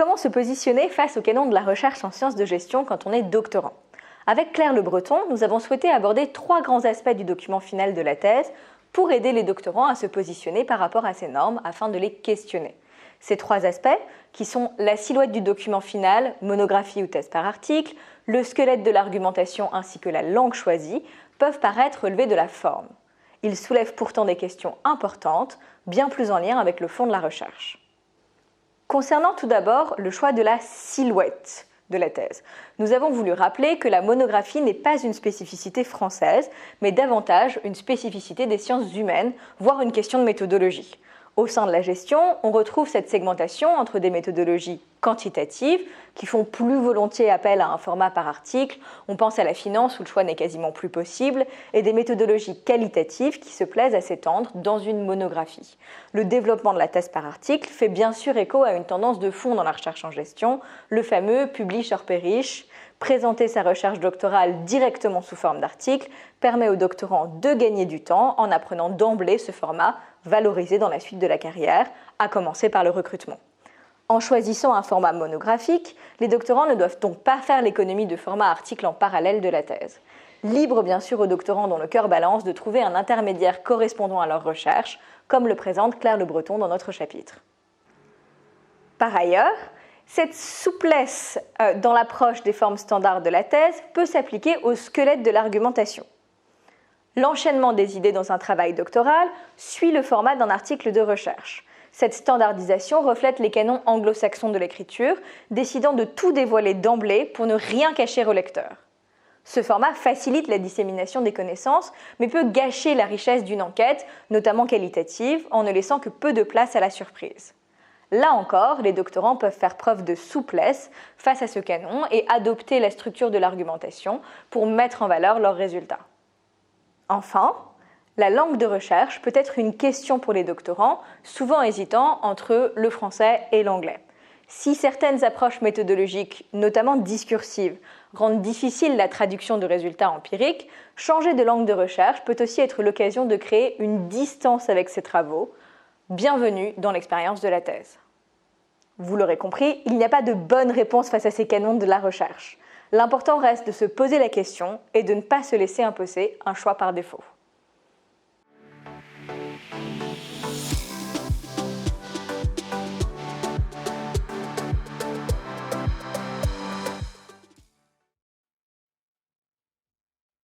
Comment se positionner face au canon de la recherche en sciences de gestion quand on est doctorant? Avec Claire Le Breton, nous avons souhaité aborder 3 grands aspects du document final de la thèse pour aider les doctorants à se positionner par rapport à ces normes afin de les questionner. Ces 3 aspects, qui sont la silhouette du document final, monographie ou thèse par article, le squelette de l'argumentation ainsi que la langue choisie, peuvent paraître relevés de la forme. Ils soulèvent pourtant des questions importantes, bien plus en lien avec le fond de la recherche. Concernant tout d'abord le choix de la silhouette de la thèse, nous avons voulu rappeler que la monographie n'est pas une spécificité française, mais davantage une spécificité des sciences humaines, voire une question de méthodologie. Au sein de la gestion, on retrouve cette segmentation entre des méthodologies quantitatives qui font plus volontiers appel à un format par article, on pense à la finance où le choix n'est quasiment plus possible, et des méthodologies qualitatives qui se plaisent à s'étendre dans une monographie. Le développement de la thèse par article fait bien sûr écho à une tendance de fond dans la recherche en gestion, le fameux publish or perish. Présenter sa recherche doctorale directement sous forme d'article permet aux doctorants de gagner du temps en apprenant d'emblée ce format valorisé dans la suite de la carrière, à commencer par le recrutement. En choisissant un format monographique, les doctorants ne doivent donc pas faire l'économie de format article en parallèle de la thèse. Libre bien sûr aux doctorants dont le cœur balance de trouver un intermédiaire correspondant à leur recherche, comme le présente Claire Le Breton dans notre chapitre. Par ailleurs, cette souplesse dans l'approche des formes standards de la thèse peut s'appliquer au squelette de l'argumentation. L'enchaînement des idées dans un travail doctoral suit le format d'un article de recherche. Cette standardisation reflète les canons anglo-saxons de l'écriture, décidant de tout dévoiler d'emblée pour ne rien cacher au lecteur. Ce format facilite la dissémination des connaissances, mais peut gâcher la richesse d'une enquête, notamment qualitative, en ne laissant que peu de place à la surprise. Là encore, les doctorants peuvent faire preuve de souplesse face à ce canon et adopter la structure de l'argumentation pour mettre en valeur leurs résultats. Enfin, la langue de recherche peut être une question pour les doctorants, souvent hésitant entre le français et l'anglais. Si certaines approches méthodologiques, notamment discursives, rendent difficile la traduction de résultats empiriques, changer de langue de recherche peut aussi être l'occasion de créer une distance avec ces travaux. Bienvenue dans l'expérience de la thèse. Vous l'aurez compris, il n'y a pas de bonne réponse face à ces canons de la recherche. L'important reste de se poser la question et de ne pas se laisser imposer un choix par défaut.